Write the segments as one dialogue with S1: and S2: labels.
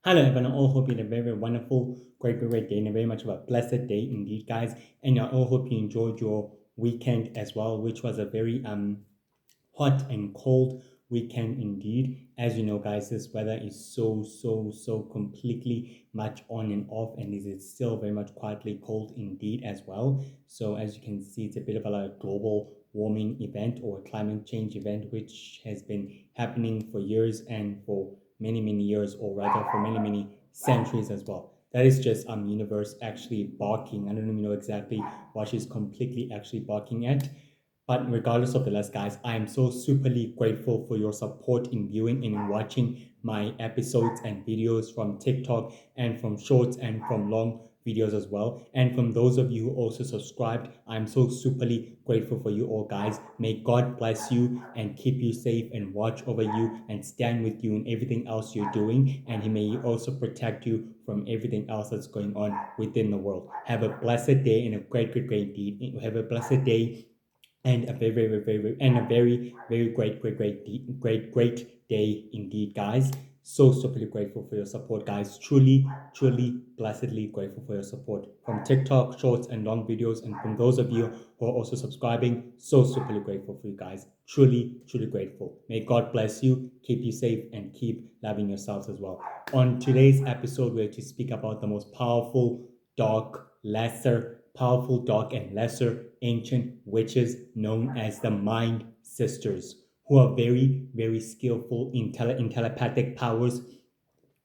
S1: Hello, everyone. I all hope you had a very, very wonderful, great day, and a very much of a blessed day indeed, guys. And I all hope you enjoyed your weekend as well, which was a very hot and cold weekend indeed. As you know, guys, this weather is so completely much on and off, and it is still very much quietly cold indeed as well. So as you can see, it's a bit of a like, global warming event or climate change event, which has been happening for years and for many years, or rather for many centuries as well. That is just universe actually barking. I don't even know exactly what she's completely actually barking at. But regardless of the list, guys, I am so superly grateful for your support in viewing and in watching my episodes and videos from TikTok and from shorts and from long videos as well. And from those of you who also subscribed, I'm so superly grateful for you all, guys. May God bless you and keep you safe and watch over you and stand with you in everything else you're doing. And He may also protect you from everything else that's going on within the world. Have a blessed day and a great deed. Have a blessed day and a and a very great day indeed, guys. So superly grateful for your support, guys. Truly blessedly grateful for your support from TikTok shorts and long videos, and from those of you who are also subscribing. So superly grateful for you guys. Truly grateful. May God bless you, keep you safe, and keep loving yourselves as well. On today's episode, we're to speak about the most powerful dark and lesser ancient witches known as the Mind Sisters, who are very skillful in telepathic powers,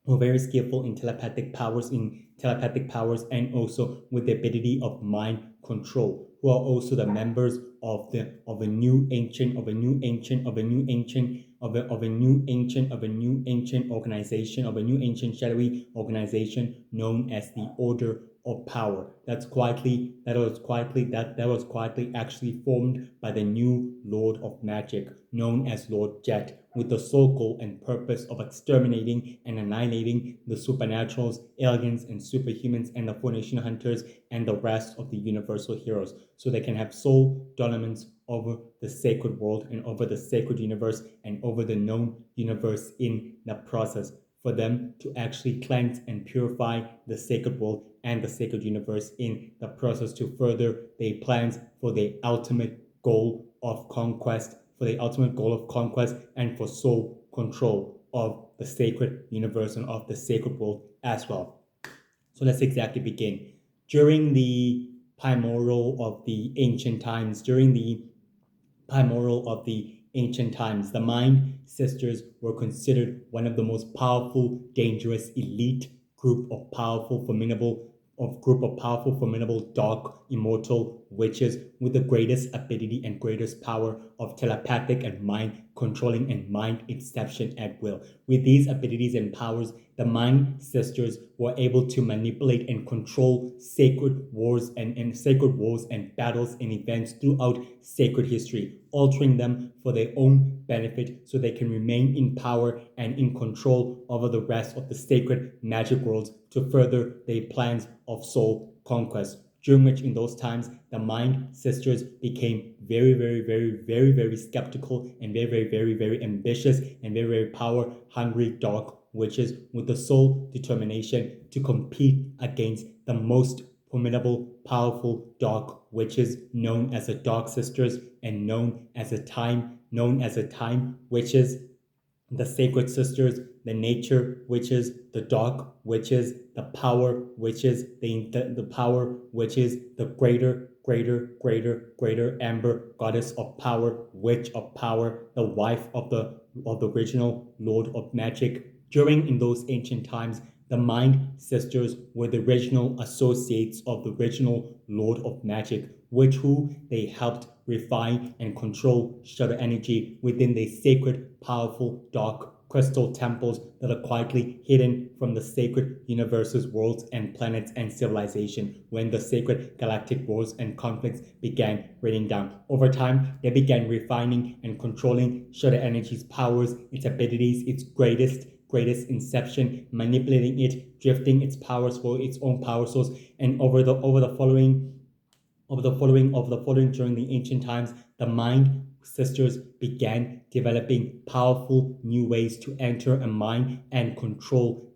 S1: who are very skillful in telepathic powers, and also with the ability of mind control, who are also the members of a new ancient organization, of a new ancient shadowy organization known as the Order of Power. That was quietly actually formed by the new Lord of Magic, known as Lord Jet, with the sole goal and purpose of exterminating and annihilating the supernaturals, aliens, and superhumans, and the Formation Hunters, and the rest of the Universal Heroes, so they can have sole dominance over the sacred world and over the sacred universe and over the known universe in the process, for them to actually cleanse and purify the sacred world and the sacred universe in the process, to further their plans for the ultimate goal of conquest, and for sole control of the sacred universe and of the sacred world as well. So let's exactly begin. During the primordial of the ancient times, the Mind Sisters were considered one of the most powerful, dangerous, elite group of powerful, formidable, dark, immortal witches with the greatest ability and greatest power of telepathic and mind controlling and mind inception at will. With these abilities and powers, the Mind Sisters were able to manipulate and control sacred wars and battles and events throughout sacred history, altering them for their own benefit so they can remain in power and in control over the rest of the sacred magic worlds to further their plans of soul conquest. During which, in those times, the Mind Sisters became very skeptical and very ambitious and very power hungry dark witches with the sole determination to compete against the most formidable, powerful dark witches known as the Dark Sisters and known as the Time Witches, the Sacred Sisters, the Nature Witches, the Dark Witches, the Power Witches, the Power Witches, the greater Amber Goddess of Power, Witch of Power, the wife of the original Lord of Magic. In those ancient times, the Mind Sisters were the original associates of the original Lord of Magic, who they helped refine and control shadow energy within the sacred, powerful, dark crystal temples that are quietly hidden from the sacred universe's worlds and planets and civilization. When the sacred galactic wars and conflicts began raining down over time, they began refining and controlling shadow energy's powers, its abilities, its greatest inception, manipulating it, drifting its powers for its own power source, and over the following during the ancient times, the Mind Sisters began developing powerful new ways to enter a mind and control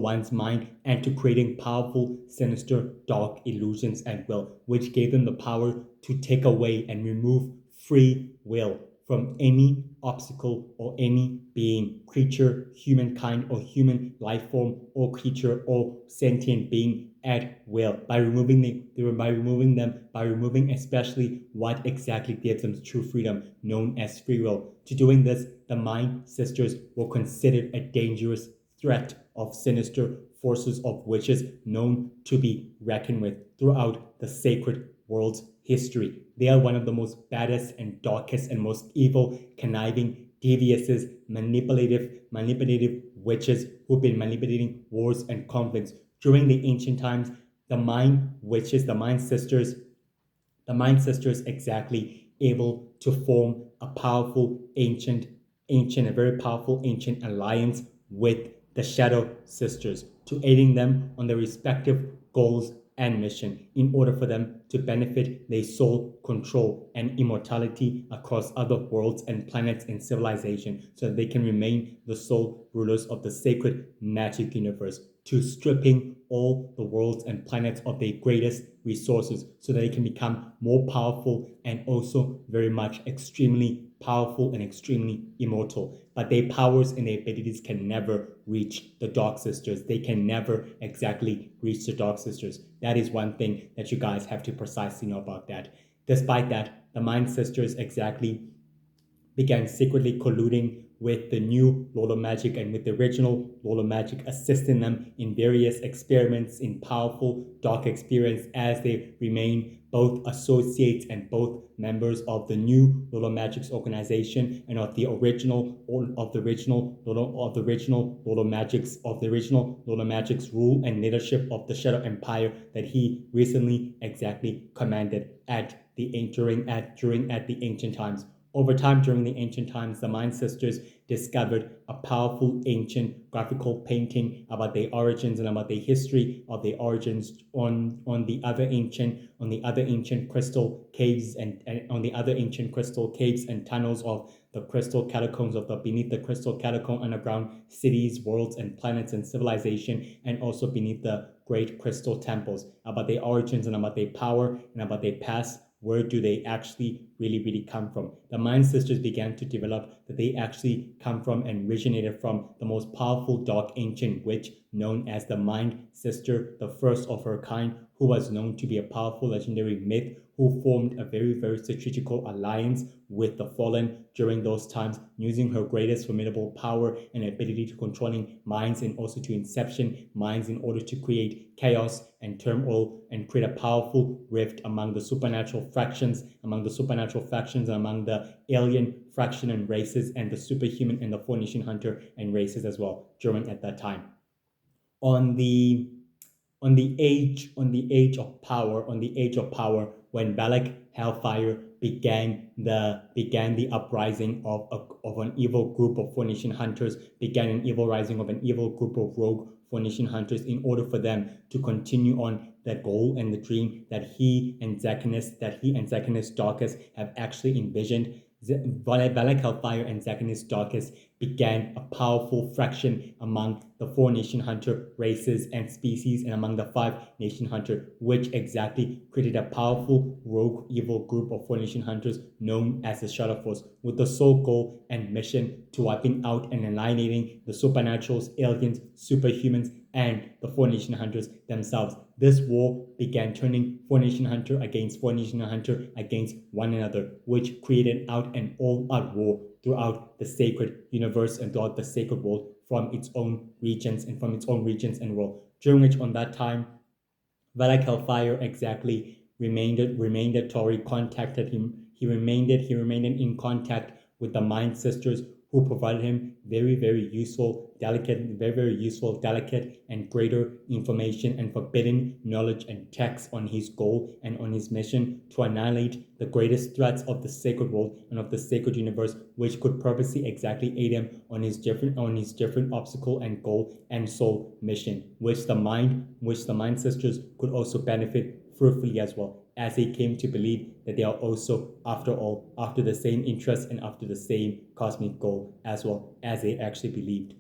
S1: one's mind, and to creating powerful, sinister, dark illusions at will, which gave them the power to take away and remove free will from any obstacle or any being, creature, humankind, or human life form, or creature, or sentient being at will, by removing especially what exactly gives them true freedom, known as free will. To doing this, the Mind Sisters were considered a dangerous threat of sinister forces of witches known to be reckoned with throughout the sacred world's history. They are one of the most baddest and darkest and most evil, conniving, devious, manipulative witches who've been manipulating wars and conflicts. During the ancient times, the Mind Witches, the Mind Sisters exactly able to form a very powerful ancient alliance with the Shadow Sisters, to aiding them on their respective goals and mission in order for them to benefit their soul control and immortality across other worlds and planets and civilization, so that they can remain the sole rulers of the sacred magic universe, to stripping all the worlds and planets of their greatest resources, so that they can become more powerful and also very much extremely powerful and extremely immortal. But their powers and their abilities can never reach the Dark Sisters. They can never exactly reach the Dark Sisters. That is one thing that you guys have to precisely know about that. Despite that, the Mind Sisters exactly began secretly colluding with the new Lord of Magic and with the original Lord of Magic, assisting them in various experiments in powerful dark experience, as they remain both associates and both members of the new Lord of Magic's organization and of the original Lord of Magic's rule and leadership of the Shadow Empire that he recently exactly commanded during the ancient times. Over time, during the ancient times, the Mind Sisters discovered a powerful ancient graphical painting about their origins and about the history of their origins on the other ancient crystal caves and on the other ancient crystal caves and tunnels of the crystal catacombs beneath the crystal catacomb underground cities, worlds, and planets and civilization, and also beneath the great crystal temples, about their origins and about their power and about their past. Where do they actually really come from? The Mind Sisters began to develop that they actually come from and originated from the most powerful dark ancient witch known as the Mind Sister, the first of her kind, who was known to be a powerful legendary myth, who formed a very strategical alliance with the Fallen during those times, using her greatest formidable power and ability to controlling minds and also to inception minds in order to create chaos and turmoil and create a powerful rift among the supernatural factions, among the alien fraction and races, and the superhuman and the Phoenician hunter and races as well during at that time. On the age of power, when Balak Hellfire began the uprising of an evil group of Phoenician hunters, began an evil rising of an evil group of rogue Phoenician hunters, in order for them to continue on that goal and the dream that he and Zacchaeus Darkus have actually envisioned. Balak Hellfire and Zacchaeus Darkus began a powerful fraction among the 4 nation hunter races and species and among the 5 nation hunter, which exactly created a powerful rogue evil group of 4 nation hunters known as the Shadow Force, with the sole goal and mission to wiping out and annihilating the supernaturals, aliens, superhumans, and the 4 nation hunters themselves. This war began turning 4 nation hunter against 4 nation hunter against one another, which created out an all-out war throughout the sacred universe and throughout the sacred world from its own regions and world. During which, on that time, Balak Hellfire exactly remained at Tori, contacted him. He remained in contact with the Mind Sisters, who provided him very useful, delicate, and greater information and forbidden knowledge and texts on his goal and on his mission to annihilate the greatest threats of the sacred world and of the sacred universe, which could purposely exactly aid him on his different obstacle and goal and soul mission, which the Mind Sisters could also benefit fruitfully as well. as they came to believe that they are also, after all, after the same interest and after the same cosmic goal as well as they actually believed.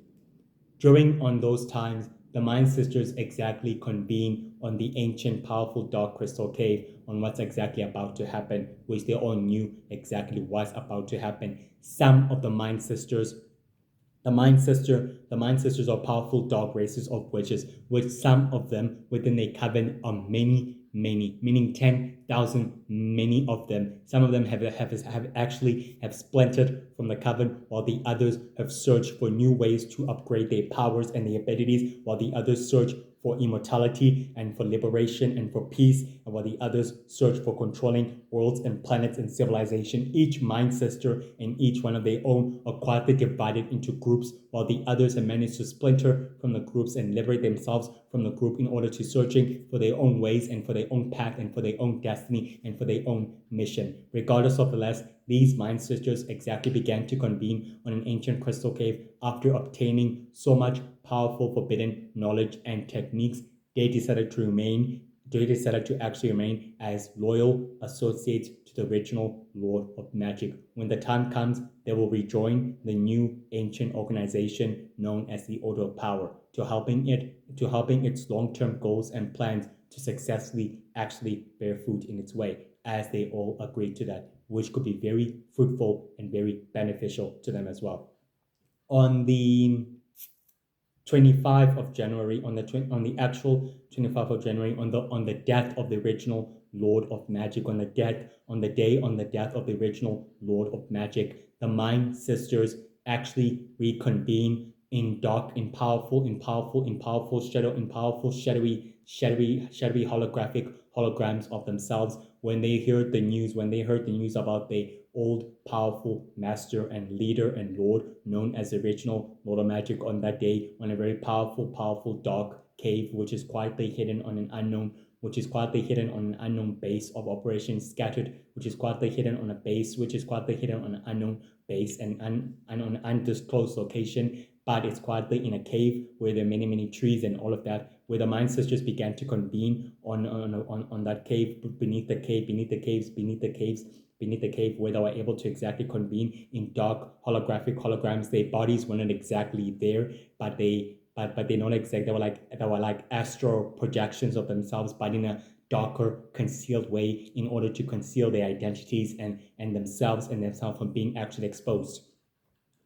S1: During on those times, the Mind Sisters exactly convene on the ancient, powerful dark crystal cave on what's exactly about to happen, which they all knew exactly what's about to happen. Some of the Mind Sisters, the Mind Sisters are powerful dark races of witches, which some of them within a coven are many, meaning 10,000, many of them. Some of them have actually have splintered from the coven, while the others have searched for new ways to upgrade their powers and their abilities, while the others search for immortality and for liberation and for peace, and while the others search for controlling worlds and planets and civilization. Each Mind Sister and each one of their own are quietly divided into groups, while the others have managed to splinter from the groups and liberate themselves from the group in order to searching for their own ways and for their own path and for their own destiny and for their own mission. Regardless of the less, these Mind Sisters exactly began to convene on an ancient crystal cave after obtaining so much powerful forbidden knowledge and techniques. They decided to actually remain as loyal associates to the original Lord of Magic. When the time comes, they will rejoin the new ancient organization known as the Order of Power, to helping its long-term goals and plans to successfully actually bear fruit in its way, as they all agreed to that, which could be very fruitful and very beneficial to them as well. On the 25th of January, on the actual 25th of January, on the death of the original Lord of Magic, on the death of the original Lord of Magic, the Mind Sisters actually reconvene in shadowy holographic holograms of themselves when they heard the news about the old powerful master and leader and lord known as the original Lord of Magic on that day, on a very powerful dark cave which is quietly hidden on an unknown base of operations scattered, which is quietly hidden on an unknown base and on an undisclosed location, but it's quietly in a cave where there are many trees and all of that, where the Mind Sisters began to convene on that cave, beneath the cave, where they were able to exactly convene in dark holographic holograms. Their bodies were not exactly there, but they not exactly, they were like astral projections of themselves, but in a darker, concealed way, in order to conceal their identities and themselves from being actually exposed.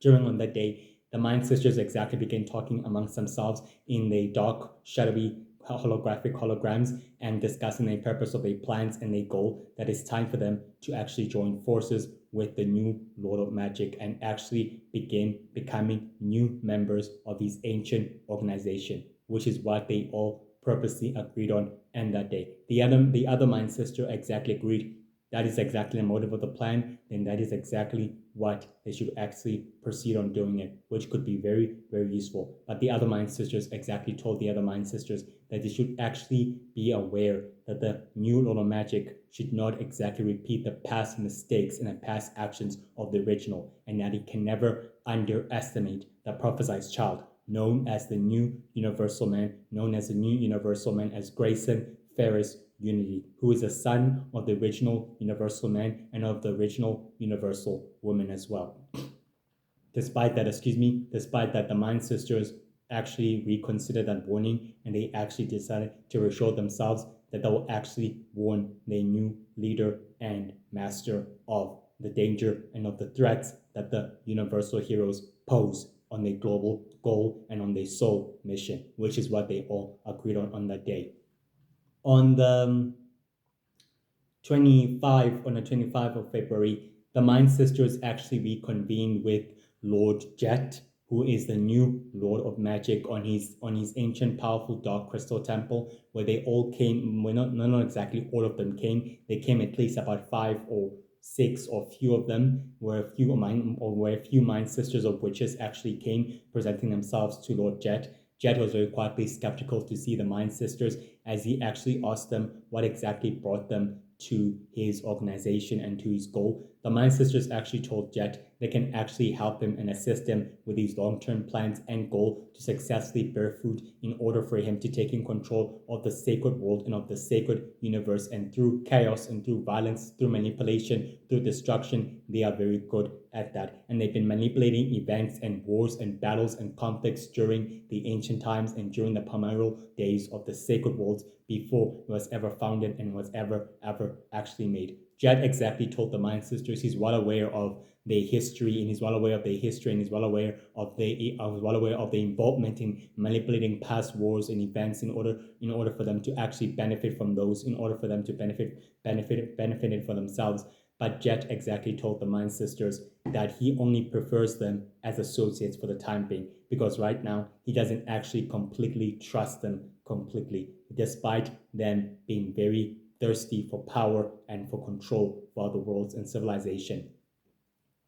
S1: During on that day, the Mind Sisters exactly began talking amongst themselves in the dark, shadowy holographic holograms and discussing the purpose of their plans and their goal, that it's time for them to actually join forces with the new Lord of Magic and actually begin becoming new members of his ancient organization, which is what they all purposely agreed on and that day. The other Mind Sister exactly agreed that is exactly the motive of the plan, then that is exactly what they should actually proceed on doing it, which could be very, very useful. But the other Mind Sisters exactly told the other Mind Sisters that they should actually be aware that the new Lord of Magic should not exactly repeat the past mistakes and the past actions of the original, and that it can never underestimate the prophesized child, known as the new Universal Man, as Grayson Ferris Unity, who is a son of the original Universal Man and of the original Universal Woman as well. Despite that, the Mind Sisters actually reconsidered that warning, and they actually decided to assure themselves that they will actually warn their new leader and master of the danger and of the threats that the Universal Heroes pose on their global goal and on their soul mission, which is what they all agreed on that day. On the 25th of February, the Mind Sisters actually reconvened with Lord Jet, who is the new Lord of Magic, on his ancient powerful Dark Crystal Temple, where they all came. Well, not exactly all of them came. They came at least about 5 or 6, or few of them, where a few Mind Sisters of witches actually came, presenting themselves to Lord Jet. Jet was very quietly skeptical to see the Mind Sisters, as he actually asked them what exactly brought them to his organization and to his goal. The Mind Sisters actually told Jet they can actually help him and assist him with his long-term plans and goal to successfully bear fruit in order for him to take in control of the sacred world and of the sacred universe. And through chaos and through violence, through manipulation, through destruction, they are very good at that. And they've been manipulating events and wars and battles and conflicts during the ancient times and during the primordial days of the sacred worlds before it was ever founded and was ever actually made. Jet exactly told the Mind Sisters he's well aware of their history, and he's well aware of their history, and he's well aware of the involvement in manipulating past wars and events in order for them to actually benefit from those, in order for them to benefit for themselves. But Jet exactly told the Mind Sisters that he only prefers them as associates for the time being, because right now he doesn't actually completely trust them completely, despite them being very thirsty for power and for control for other worlds and civilization.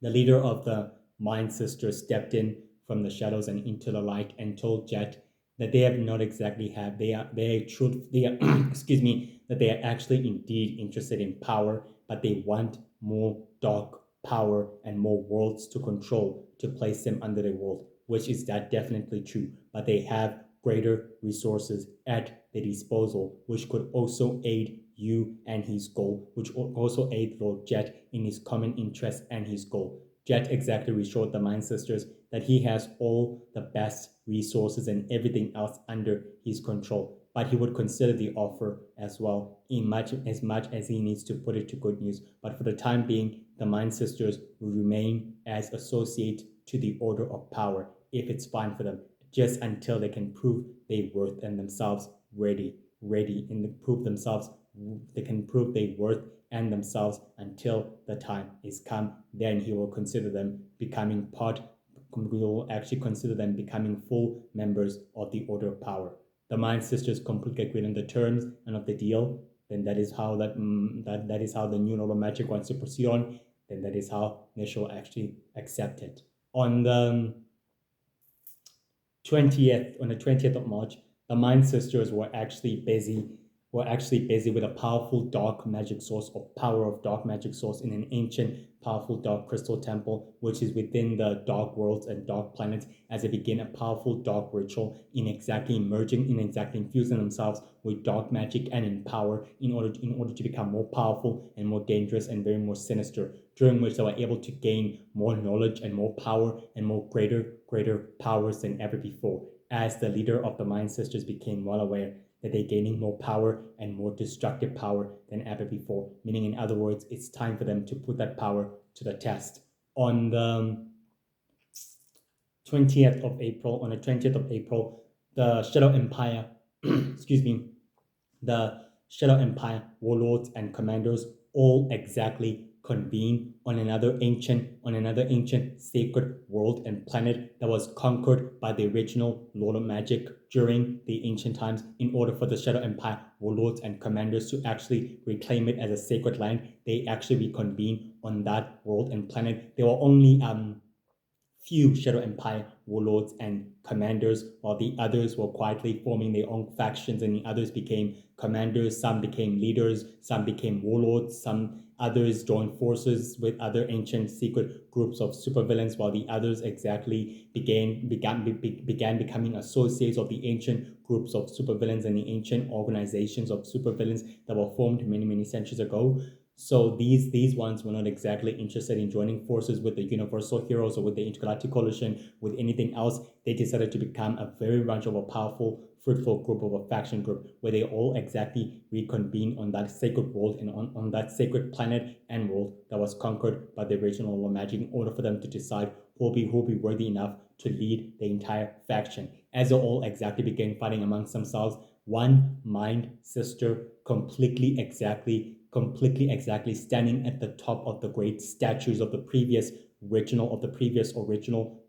S1: The leader of the Mind Sisters stepped in from the shadows and into the light and told Jet that they have not exactly had excuse me, that they are actually indeed interested in power, but they want more dark power and more worlds to control to place them under their world, which is that definitely true. But they have greater resources at their disposal, which could also aid you and his goal, which will also aid Lord Jet in his common interest and his goal. Jet exactly reassured the Mind Sisters that he has all the best resources and everything else under his control, but he would consider the offer as well, in much as he needs to put it to good use. But for the time being, the Mind Sisters will remain as associate to the Order of Power, if it's fine for them, just until they can prove their worth and themselves ready, and prove themselves. They can prove their worth and themselves until the time is come. Then he will consider them becoming full members of the Order of Power. The Mind Sisters completely agreed on the terms and of the deal. Then that is how that is how the New Normal Magic wants to proceed on. Then that is how they shall actually accept it. On the 20th of March, the Mind Sisters were actually busy with a powerful dark magic source, or power of dark magic source, in an ancient powerful dark crystal temple, which is within the dark worlds and dark planets, as they begin a powerful dark ritual in exactly infusing themselves with dark magic and in power in order to become more powerful and more dangerous and very more sinister, during which they were able to gain more knowledge and more power and more greater powers than ever before, as the leader of the Mind Sisters became well aware that they're gaining more power and more destructive power than ever before. Meaning, in other words, it's time for them to put that power to the test. On the 20th of April, the Shadow Empire, excuse me, the Shadow Empire warlords and commanders all exactly convene on another ancient sacred world and planet that was conquered by the original Lord of Magic during the ancient times, in order for the Shadow Empire warlords and commanders to actually reclaim it as a sacred land. They actually reconvene on that world and planet. There were only few Shadow Empire warlords and commanders, while the others were quietly forming their own factions, and the others became commanders, some became leaders, some became warlords, some others joined forces with other ancient secret groups of supervillains, while the others exactly began becoming associates of the ancient groups of supervillains and the ancient organizations of supervillains that were formed many centuries ago. So these ones were not exactly interested in joining forces with the Universal Heroes or with the Intergalactic Coalition, with anything else. They decided to become a very much of a powerful, fruitful group, of a faction group, where they all exactly reconvene on that sacred world and on that sacred planet and world that was conquered by the original Lord Magic, in order for them to decide who will be worthy enough to lead the entire faction. As they all exactly began fighting amongst themselves, one Mind Sister completely exactly standing at the top of the great statues of the previous original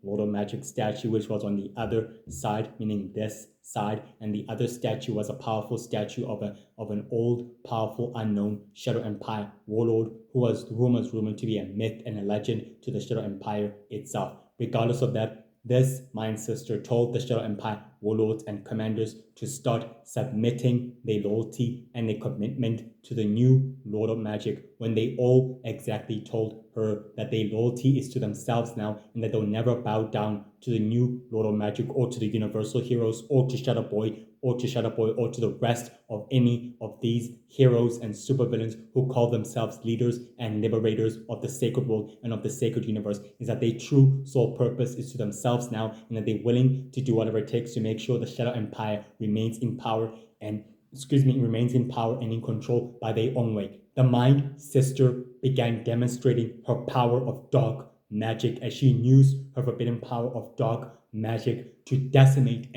S1: Lord of Magic statue, which was on the other side, meaning this side, and the other statue was a powerful statue of an old, powerful, unknown Shadow Empire warlord who was rumored to be a myth and a legend to the Shadow Empire itself. Regardless of that, this Mind Sister told the Shadow Empire warlords, and commanders to start submitting their loyalty and their commitment to the new Lord of Magic, when they all exactly told her that their loyalty is to themselves now and that they'll never bow down to the new Lord of Magic or to the Universal Heroes or to Shadow Boy or to the rest of any of these heroes and supervillains who call themselves leaders and liberators of the sacred world and of the sacred universe, is that their true sole purpose is to themselves now, and that they're willing to do whatever it takes to make sure the Shadow Empire remains in power and in control by their own way. The Mind Sister began demonstrating her power of dark magic as she used her forbidden power of dark magic to decimate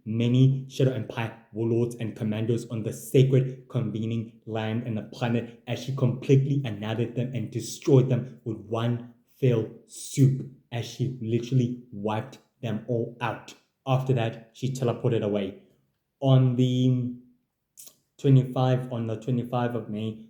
S1: many Shadow Empire warlords and commanders on the sacred convening land and the planet, as she completely annihilated them and destroyed them with one fell swoop, as she literally wiped them all out. After that, she teleported away. On the 25th of May,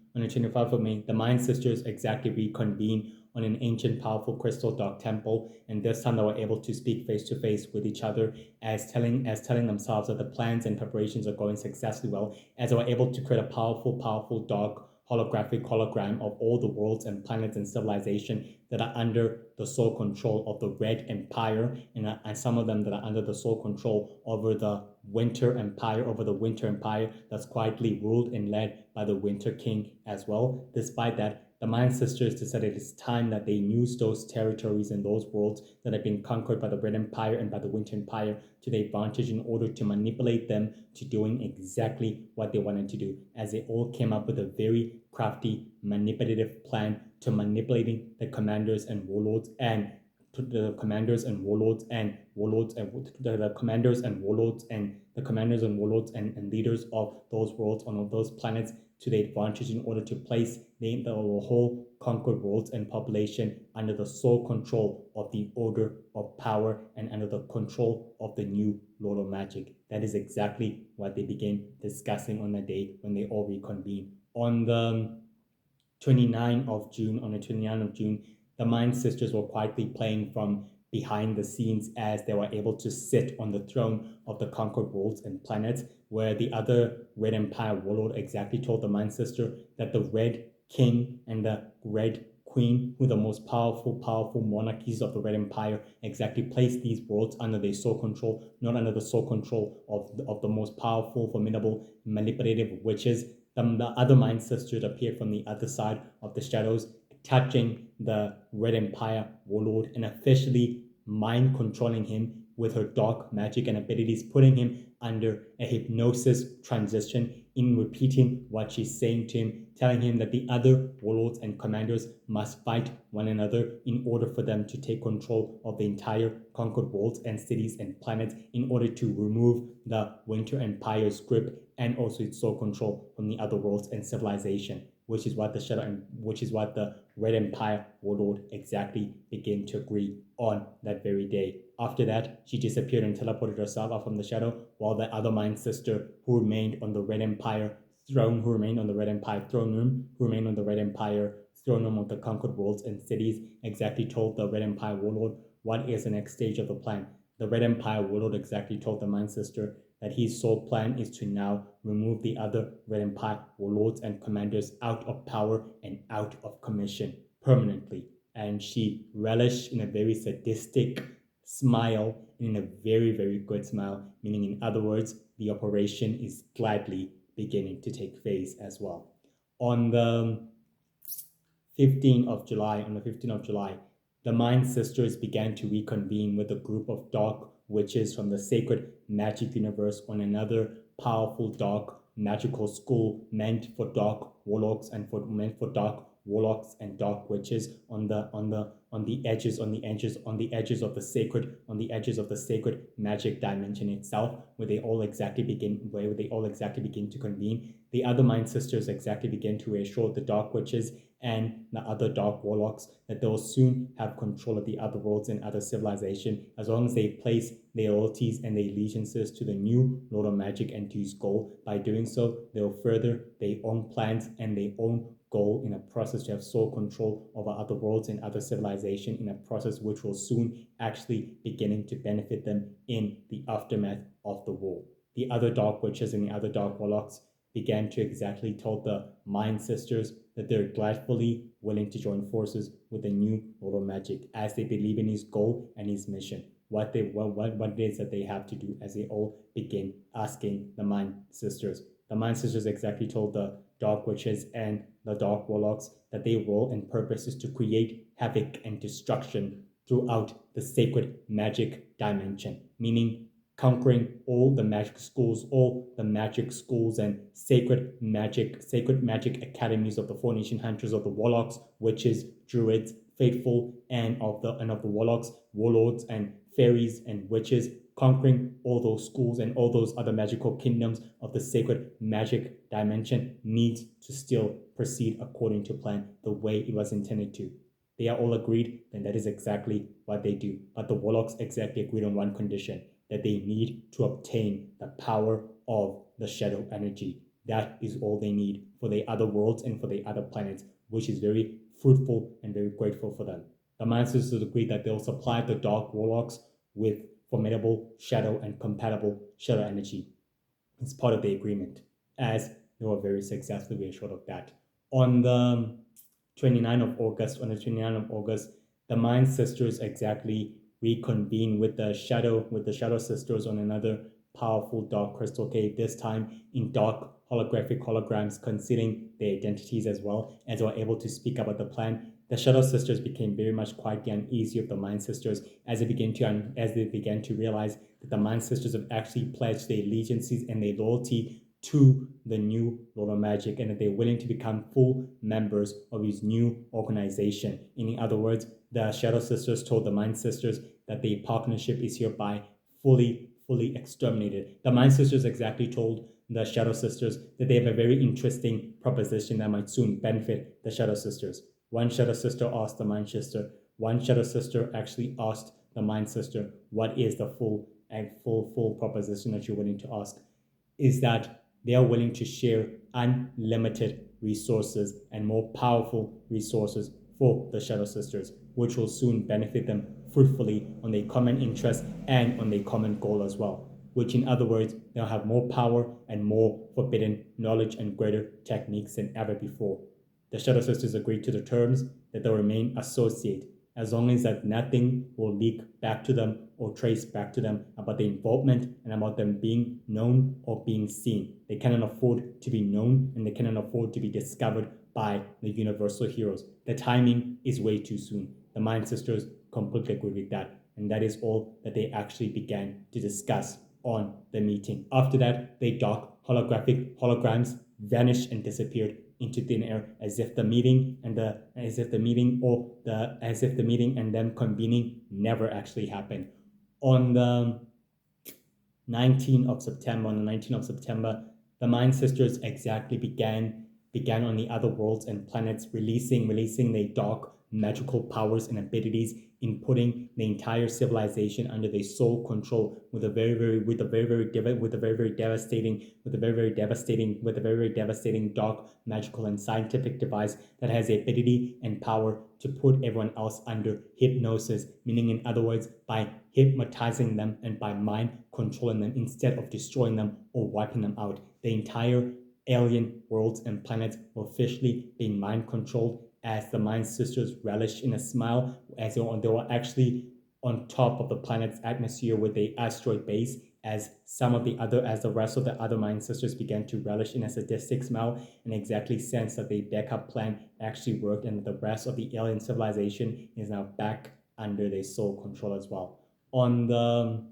S1: the Mind Sisters exactly reconvene on an ancient, powerful crystal dark temple, and this time they were able to speak face to face with each other, as telling themselves that the plans and preparations are going successfully well, as they were able to create a powerful dark holographic hologram of all the worlds and planets and civilization that are under the sole control of the Red Empire, and some of them that are under the sole control over the Winter Empire that's quietly ruled and led by the Winter King as well. Despite that, the Mind Sisters decided it's time that they use those territories and those worlds that have been conquered by the Red Empire and by the Winter Empire to their advantage in order to manipulate them to doing exactly what they wanted to do, as they all came up with a very crafty, manipulative plan to manipulating the commanders and warlords and the commanders and warlords and leaders of those worlds on those planets to their advantage in order to place the whole conquered worlds and population under the sole control of the Order of Power and under the control of the new Lord of Magic. That is exactly what they began discussing on the day when they all reconvened. On the 29th of June, the Mind Sisters were quietly playing from behind the scenes as they were able to sit on the throne of the conquered worlds and planets, where the other Red Empire warlord exactly told the Mind Sister that the Red King and the Red Queen, who are the most powerful monarchies of the Red Empire, exactly placed these worlds under their sole control, not under the sole control of the most powerful, formidable, manipulative witches. The other Mind Sisters appeared from the other side of the shadows, touching the Red Empire warlord and officially mind controlling him with her dark magic and abilities, putting him under a hypnosis transition in repeating what she's saying to him, telling him that the other warlords and commanders must fight one another in order for them to take control of the entire conquered worlds and cities and planets, in order to remove the Winter Empire's grip and also its sole control from the other worlds and civilization, which is what the Red Empire warlord exactly began to agree on that very day. After that, she disappeared and teleported herself out from the shadow, while the other Mind Sister, who remained on the Red Empire throne of the conquered worlds and cities, exactly told the Red Empire warlord what is the next stage of the plan. The Red Empire warlord exactly told the Mind Sister that his sole plan is to now remove the other Red Empire warlords and commanders out of power and out of commission permanently. And she relished in a very sadistic smile, in a very, very good smile, meaning, in other words, the operation is gladly beginning to take phase as well. On the 15th of July, the Mind Sisters began to reconvene with a group of dark witches from the sacred magic universe on another powerful dark magical school meant for dark warlocks and dark witches on the edges of the sacred magic dimension itself, where they all exactly begin to convene. The other Mind Sisters exactly begin to reassure the dark witches and the other dark warlocks that they'll soon have control of the other worlds and other civilization, as long as they place their loyalties and their allegiances to the new Lord of Magic and to his goal. By doing so, they'll further their own plans and their own goal, in a process to have sole control over other worlds and other civilization, in a process which will soon actually beginning to benefit them in the aftermath of the war. The other Dark Witches and the other Dark Warlocks began to exactly tell the Mind Sisters that they're gladfully willing to join forces with the new Lord of Magic, as they believe in his goal and his mission, what it is that they have to do, as they all begin asking the Mind Sisters. The Mind Sisters exactly told the Dark Witches and the Dark Warlocks that their role and purpose is to create havoc and destruction throughout the sacred magic dimension, meaning conquering all the magic schools and sacred magic academies of the Four Nation Hunters, of the Warlocks, Witches, Druids, Faithful, and of the Warlocks, Warlords, and Fairies and Witches, conquering all those schools and all those other magical kingdoms of the sacred magic dimension needs to still proceed according to plan, the way it was intended to. They are all agreed, then that is exactly what they do. But the Warlocks exactly agreed on one condition, that they need to obtain the power of the shadow energy. That is all they need for the other worlds and for the other planets, which is very fruitful and very grateful for them. The Mind Sisters agreed that they'll supply the Dark Warlocks with formidable shadow and compatible shadow energy. It's part of the agreement, as they were very successfully reassured of that. On the 29th of August, the Mind Sisters exactly reconvene with the Shadow Sisters on another powerful dark crystal cave, this time in dark holographic holograms, concealing their identities as well, as they were able to speak about the plan. The Shadow Sisters became very much quietly uneasy of the Mind Sisters as they began to realize that the Mind Sisters have actually pledged their allegiances and their loyalty to the new Lord of Magic, and that they're willing to become full members of his new organization. In other words, the Shadow Sisters told the Mind Sisters that the partnership is hereby fully exterminated. The Mind Sisters exactly told the Shadow Sisters that they have a very interesting proposition that might soon benefit the Shadow Sisters. One Shadow Sister asked the Mind Sister, one Shadow Sister actually asked the Mind Sister, what is the full proposition that you're willing to ask? Is that they are willing to share unlimited resources and more powerful resources for the Shadow Sisters, which will soon benefit them fruitfully on their common interest and on their common goal as well. Which, in other words, they'll have more power and more forbidden knowledge and greater techniques than ever before. The Shadow Sisters agreed to the terms that they'll remain associate, as long as that nothing will leak back to them or trace back to them about the involvement and about them being known or being seen. They cannot afford to be known, and they cannot afford to be discovered by the Universal Heroes. The timing is way too soon. The Mind Sisters completely agreed with that, and that is all that they actually began to discuss on the meeting. After that, they dark holograms vanished and disappeared into thin air, as if the meeting and them convening never actually happened. On the 19th of September, the Mind Sisters exactly began on the other worlds and planets, releasing their dark magical powers and abilities in putting the entire civilization under their sole control with a very devastating dark magical and scientific device that has the ability and power to put everyone else under hypnosis, meaning, in other words, by hypnotizing them and by mind controlling them instead of destroying them or wiping them out. The entire alien worlds and planets were officially being mind controlled, as the Mind Sisters relished in a smile, as they were actually on top of the planet's atmosphere with the asteroid base, as the rest of the other Mind Sisters began to relish in a sadistic smile and exactly sense that the backup plan actually worked, and the rest of the alien civilization is now back under their sole control as well. On the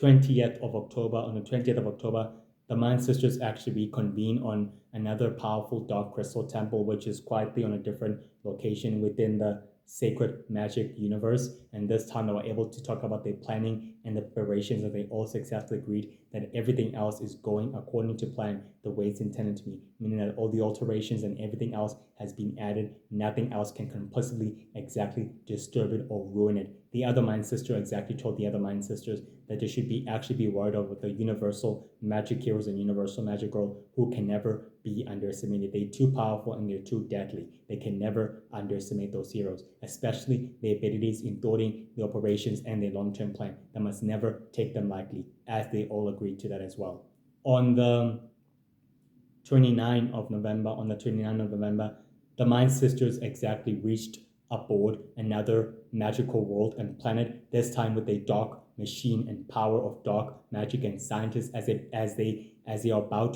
S1: 20th of October, the Mind Sisters actually reconvene on another powerful dark crystal temple, which is quietly on a different location within the sacred magic universe. And this time they were able to talk about their planning and the preparations, that they all successfully agreed that everything else is going according to plan, the way it's intended to be, meaning that all the alterations and everything else has been added. Nothing else can possibly exactly disturb it or ruin it. The other Mind Sister exactly told the other Mind Sisters that they should actually be worried of the universal magic heroes and universal magic girl, who can never be underestimated. They're too powerful and they're too deadly. They can never underestimate those heroes, especially their abilities in thwarting the operations and their long-term plan. They must never take them lightly, as they all agreed to that as well. On the 29th of November, the Mind Sisters exactly reached aboard another magical world and planet, this time with a dark machine and power of dark magic and scientists, as they are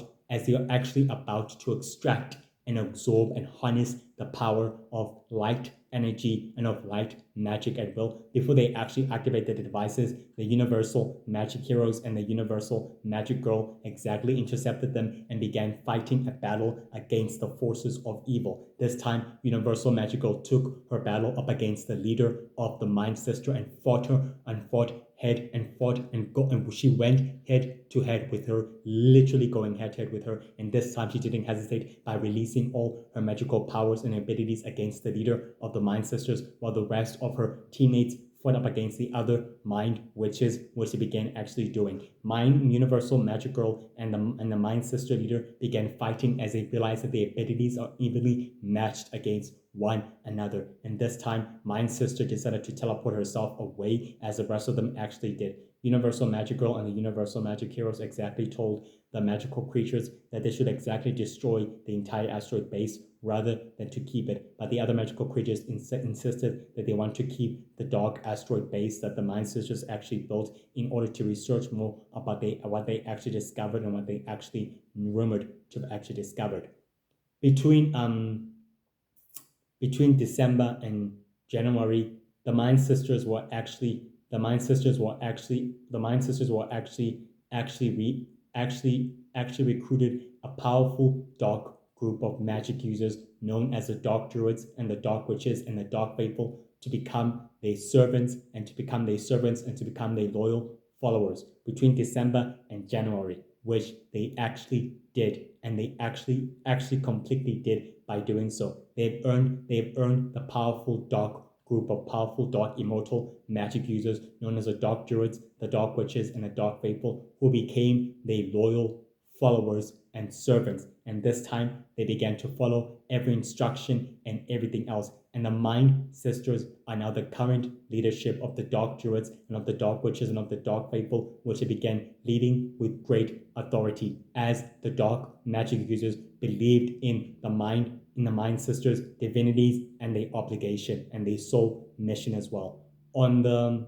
S1: actually about to extract and absorb and harness the power of light energy and of light magic at will. Before they actually activated the devices, the Universal Magic Heroes and the Universal Magic Girl exactly intercepted them and began fighting a battle against the forces of evil. This time, Universal Magic Girl took her battle up against the leader of the Mind Sister and fought and she went head to head with her, literally going head to head with her. And this time she didn't hesitate by releasing all her magical powers and abilities against the leader of the Mind Sisters, while the rest of her teammates fought up against the other Mind Witches, which they began actually doing. Universal Magic Girl and the Mind Sister leader began fighting as they realized that their abilities are evenly matched against one another. And this time, Mind Sister decided to teleport herself away, as the rest of them actually did. Universal Magic Girl and the Universal Magic Heroes exactly told the magical creatures that they should exactly destroy the entire asteroid base rather than to keep it. But the other magical creatures insisted that they want to keep the dark asteroid base that the Mind Sisters actually built, in order to research more about what they actually discovered and what they actually rumored to have actually discovered. Between December and January, the Mind Sisters were actually recruited a powerful dark group of magic users known as the Dark Druids and the Dark Witches and the Dark Faithful to become their servants and to become their loyal followers between December and January, which they actually did, and they actually completely did. By doing so, they've earned the powerful dark group of powerful dark immortal magic users known as the Dark Druids, the Dark Witches, and the Dark Faithful, who became their loyal followers and servants. And this time they began to follow every instruction and everything else. And the Mind Sisters are now the current leadership of the Dark Druids and of the Dark Witches and of the Dark Faithful, which they began leading with great authority, as the dark magic users believed in the Mind Sisters' divinities and their obligation and their sole mission as well. On the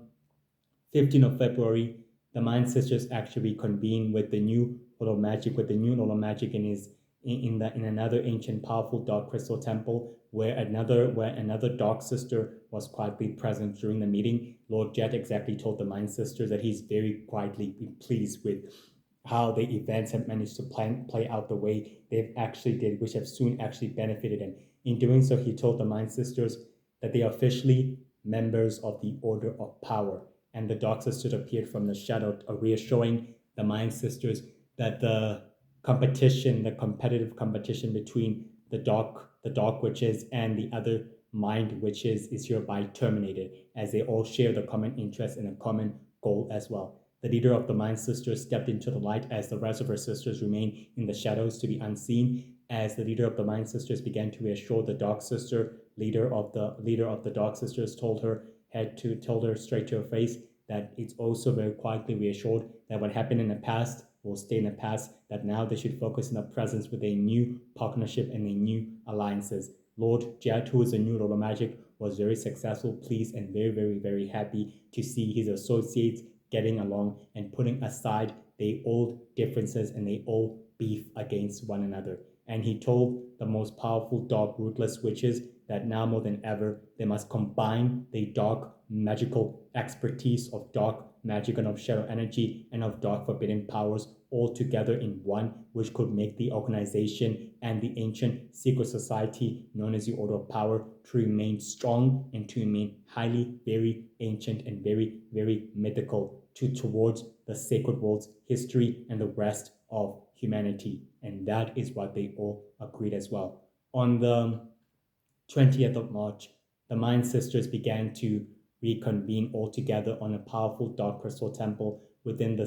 S1: 15th of February, the Mind Sisters actually convened with the new Lord of Magic, in another ancient powerful dark crystal temple, where another dark sister was quietly present during the meeting. Lord Jet exactly told the Mind Sisters that he's very quietly pleased with how the events have managed to play out the way they've actually did, which have soon actually benefited him. In doing so, he told the Mind Sisters that they are officially members of the Order of Power. And the Dark Sisters appeared from the shadow, reassuring the Mind Sisters that the competitive competition between the Dark Witches and the other Mind Witches is hereby terminated, as they all share the common interest and a common goal as well. The leader of the Mind Sisters stepped into the light, as the rest of her sisters remained in the shadows to be unseen. As the leader of the Mind Sisters began to reassure the Dark Sister, leader of the Dark Sisters told her straight to her face that it's also very quietly reassured that what happened in the past will stay in the past, that now they should focus on the presence with a new partnership and a new alliances. Lord Jet, who is a new Lord of Magic, was very successful, pleased, and very, very, very happy to see his associates getting along and putting aside their old differences and their old beef against one another. And he told the most powerful dark ruthless witches that now more than ever they must combine the dark magical expertise of dark magic and of shadow energy and of dark forbidden powers all together in one, which could make the organization and the ancient secret society known as the Order of Power to remain strong and to remain highly, very ancient and very, very mythical. towards the sacred world's history and the rest of humanity. And that is what they all agreed as well. On the 20th of March, the Mayan sisters began to reconvene all together on a powerful dark crystal temple within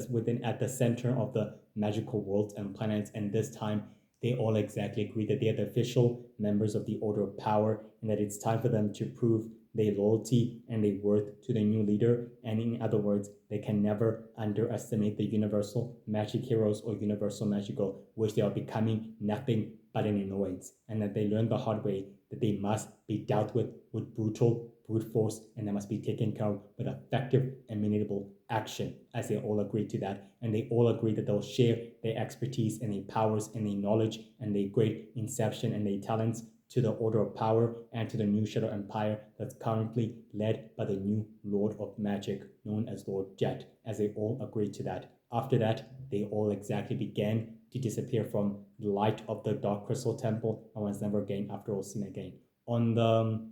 S1: at the center of the magical worlds and planets. And this time they all exactly agreed that they are the official members of the Order of Power and that it's time for them to prove their loyalty and their worth to the new leader. And in other words, they can never underestimate the universal magic heroes or universal magical, which they are becoming nothing but an annoyance. And that they learned the hard way that they must be dealt with brute force, and they must be taken care of with effective and meaningful action, as they all agreed to that. And they all agreed that they'll share their expertise and their powers and their knowledge and their great inception and their talents to the Order of Power and to the new Shadow Empire that's currently led by the new Lord of Magic, known as Lord Jet, as they all agreed to that. After that, they all exactly began to disappear from the light of the Dark Crystal Temple and was never again after all seen again. On the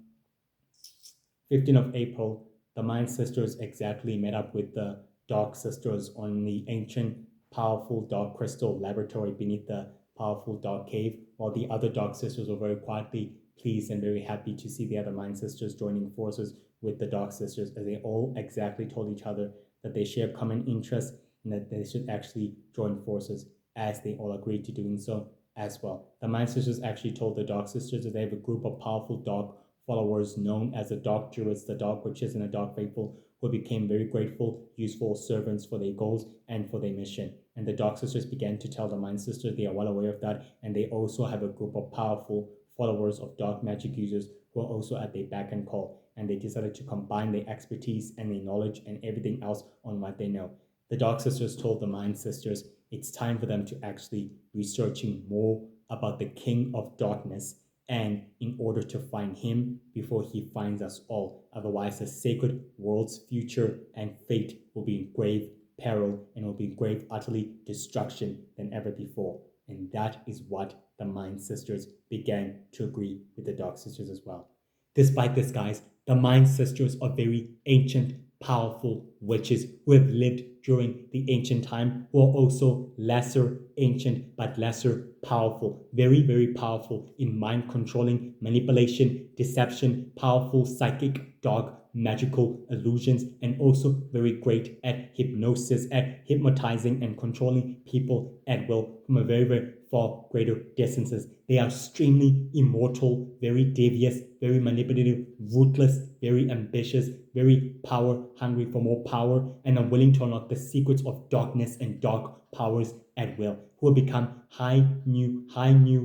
S1: 15th of April, the Mayan sisters exactly met up with the Dark Sisters on the ancient, powerful Dark Crystal laboratory beneath the powerful Dark Cave, while the other Dark Sisters were very quietly pleased and very happy to see the other Mayan sisters joining forces with the Dark Sisters, as they all exactly told each other that they share common interests and that they should actually join forces, as they all agreed to doing so as well. The Mayan sisters actually told the Dark Sisters that they have a group of powerful dark followers known as the Dark Druids, the Dark Witches, and the Dark Faithful, who became very grateful, useful servants for their goals and for their mission. And the Dark Sisters began to tell the Mayan sisters they are well aware of that, and they also have a group of powerful followers of dark magic users who are also at their beck and call. And they decided to combine their expertise and their knowledge and everything else on what they know. The Dark Sisters told the Mayan sisters it's time for them to actually researching more about the King of Darkness, and in order to find him before he finds us all. Otherwise, the sacred world's future and fate will be in grave peril and will be in grave utterly destruction than ever before. And that is what the Mayan sisters began to agree with the Dark Sisters as well. Despite this, guys, the Mayan sisters are very ancient, powerful witches who have lived during the ancient time, who are also lesser ancient but lesser powerful, very, very powerful in mind controlling, manipulation, deception, powerful psychic, dark, magical illusions, and also very great at hypnosis, at hypnotizing and controlling people at will from a very, very far greater distances. They are extremely immortal, very devious, very manipulative, ruthless, very ambitious, very power hungry for more power, and are willing to unlock the secrets of darkness and dark powers at will, who will become high new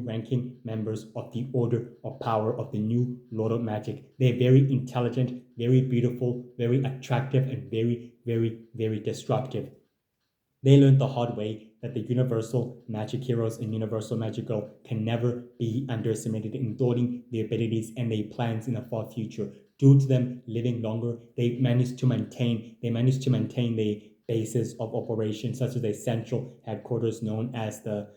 S1: ranking members of the Order of Power of the new Lord of Magic. They're very intelligent, very beautiful, very attractive, and very, very, very disruptive. They learned the hard way that the universal magic heroes and universal magical can never be underestimated in thwarting their abilities and their plans in the far future. Due to them living longer, they managed to maintain the basis of operation, such as a central headquarters known as the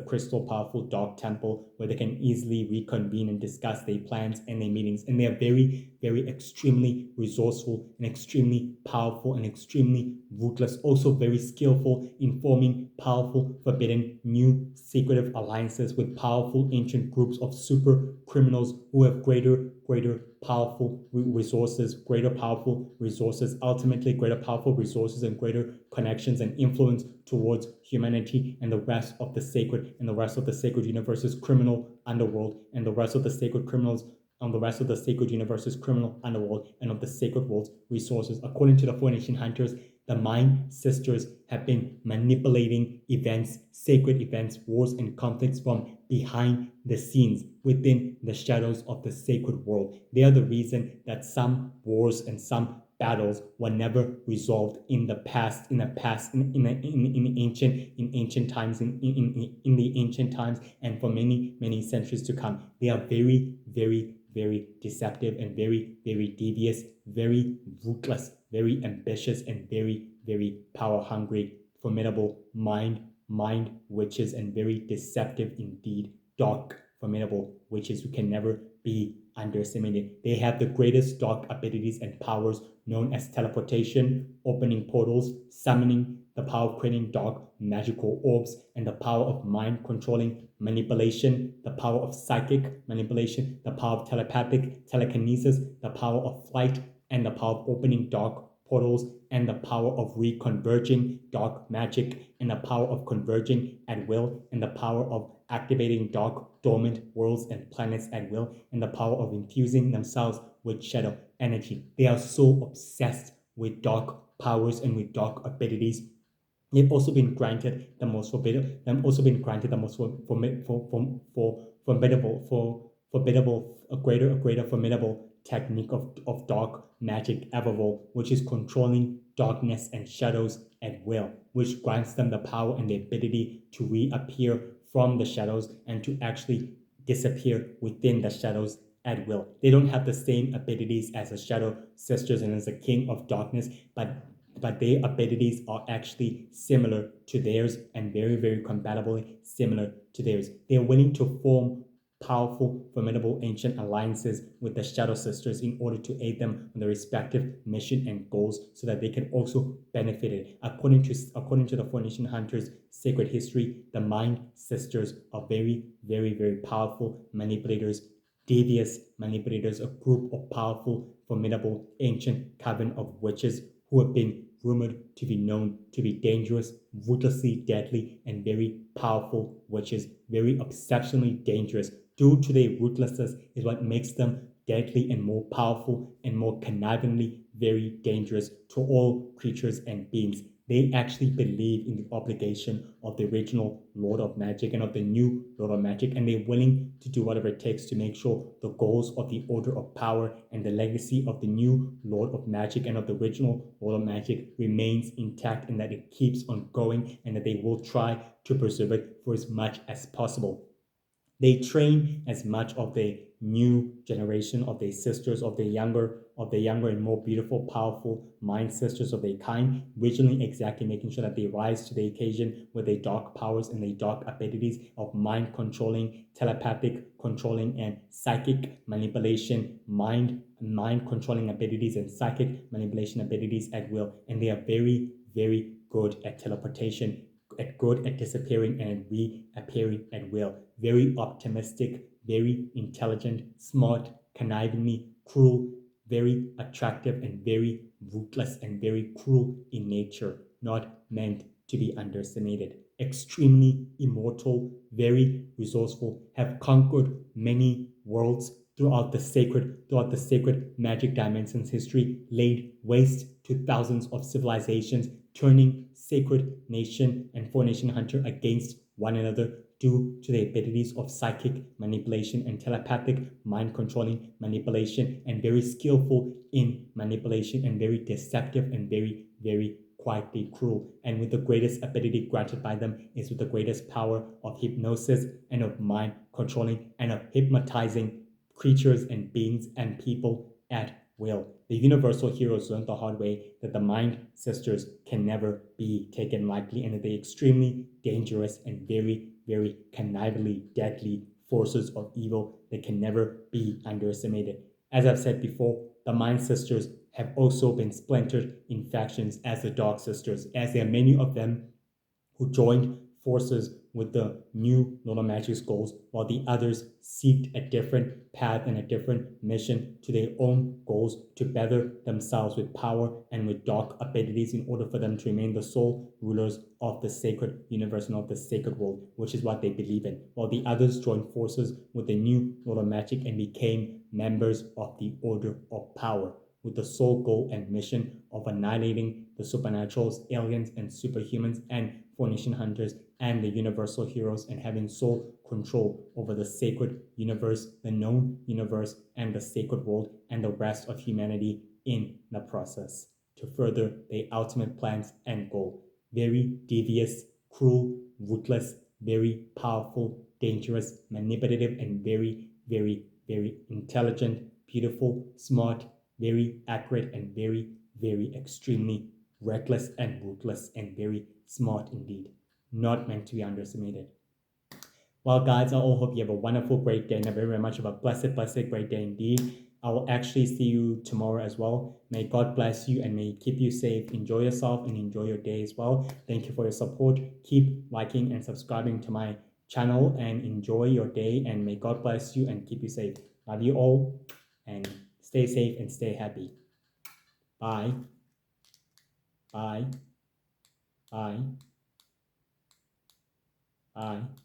S1: Crystal Powerful Dark Temple, where they can easily reconvene and discuss their plans and their meetings. And they are very, very extremely resourceful and extremely powerful and extremely ruthless, also very skillful in forming powerful, forbidden, new, secretive alliances with powerful ancient groups of super criminals who have greater powerful resources, ultimately greater powerful resources and greater connections and influence towards humanity and the rest of the sacred universe's criminal underworld, and the rest of the sacred criminals on the rest of the sacred universe's criminal underworld and of the sacred world's resources. According to the Four Nation Hunters, the Mayan sisters have been manipulating events, sacred events, wars, and conflicts from behind the scenes within the shadows of the sacred world. They are the reason that some wars and some battles were never resolved in the ancient times, and for many centuries to come. They are very, very, very deceptive and very, very devious, very ruthless, very ambitious, and very, very power hungry, formidable mind witches, and very deceptive indeed, dark, formidable witches who can never be underestimated. They have the greatest dark abilities and powers known as teleportation, opening portals, summoning, the power of creating dark magical orbs, and the power of mind controlling manipulation, the power of psychic manipulation, the power of telepathic telekinesis, the power of flight, and the power of opening dark portals, and the power of reconverging dark magic, and the power of converging at will, and the power of activating dark dormant worlds and planets at will, and the power of infusing themselves with shadow energy. They are so obsessed with dark powers and with dark abilities. They've also been granted the most forbidden. They've also been granted the most formidable, a greater formidable technique of dark magic evolve, which is controlling darkness and shadows at will, which grants them the power and the ability to reappear from the shadows and to actually disappear within the shadows at will. They don't have the same abilities as the Shadow Sisters and as the King of Darkness, but their abilities are actually similar to theirs and very, very compatibly similar to theirs. They're willing to form powerful, formidable ancient alliances with the Shadow Sisters in order to aid them on their respective mission and goals so that they can also benefit it. According to the Four Nation Hunters' sacred history, the Mind Sisters are very, very, very powerful manipulators, devious manipulators, a group of powerful, formidable, ancient coven of witches who have been rumored to be known to be dangerous, ruthlessly deadly, and very powerful witches, very exceptionally dangerous. Due to their ruthlessness is what makes them deadly and more powerful and more connivingly very dangerous to all creatures and beings. They actually believe in the obligation of the original Lord of Magic and of the new Lord of Magic, and they're willing to do whatever it takes to make sure the goals of the Order of Power and the legacy of the new Lord of Magic and of the original Lord of Magic remains intact, and that it keeps on going, and that they will try to preserve it for as much as possible. They train as much of the new generation of their sisters, of the younger and more beautiful, powerful mind sisters of their kind, originally exactly making sure that they rise to the occasion with their dark powers and their dark abilities of mind controlling, telepathic controlling, and psychic manipulation, mind controlling abilities and psychic manipulation abilities at will. And they are very, very good at teleportation, good at disappearing and reappearing at will. Very optimistic, very intelligent, smart, connivingly cruel, very attractive, and very ruthless and very cruel in nature, not meant to be underestimated. Extremely immortal, very resourceful, have conquered many worlds throughout the sacred magic dimensions history, laid waste to thousands of civilizations, turning sacred nation and Four Nation Hunter against one another due to the abilities of psychic manipulation and telepathic mind controlling manipulation, and very skillful in manipulation and very deceptive and very, very quietly cruel. And with the greatest ability granted by them is with the greatest power of hypnosis and of mind controlling and of hypnotizing creatures and beings and people at will. The universal heroes learned the hard way that the Mind Sisters can never be taken lightly, and that they're extremely dangerous and very, very connivingly deadly forces of evil that can never be underestimated. As I've said before, the Mind Sisters have also been splintered in factions as the Dark Sisters, as there are many of them who joined forces with the new Lord of Magic's goals, while the others seeked a different path and a different mission to their own goals to better themselves with power and with dark abilities in order for them to remain the sole rulers of the sacred universe and of the sacred world, which is what they believe in, while the others joined forces with the new Lord of Magic and became members of the Order of Power, with the sole goal and mission of annihilating the supernaturals, aliens, and superhumans, and Four Nation Hunters, and the universal heroes, and having sole control over the sacred universe, the known universe, and the sacred world, and the rest of humanity in the process, to further their ultimate plans and goal. Very devious, cruel, ruthless, very powerful, dangerous, manipulative, and very, very, very intelligent, beautiful, smart, very accurate, and very, very extremely reckless and ruthless, and very smart indeed. Not meant to be underestimated. Well, guys, I all hope you have a wonderful, great day and a very, very much of a blessed, blessed, great day indeed. I will actually see you tomorrow as well. May God bless you and may He keep you safe. Enjoy yourself and enjoy your day as well. Thank you for your support. Keep liking and subscribing to my channel and enjoy your day. And may God bless you and keep you safe. Love you all and stay safe and stay happy. Bye. Bye. Bye. Bye.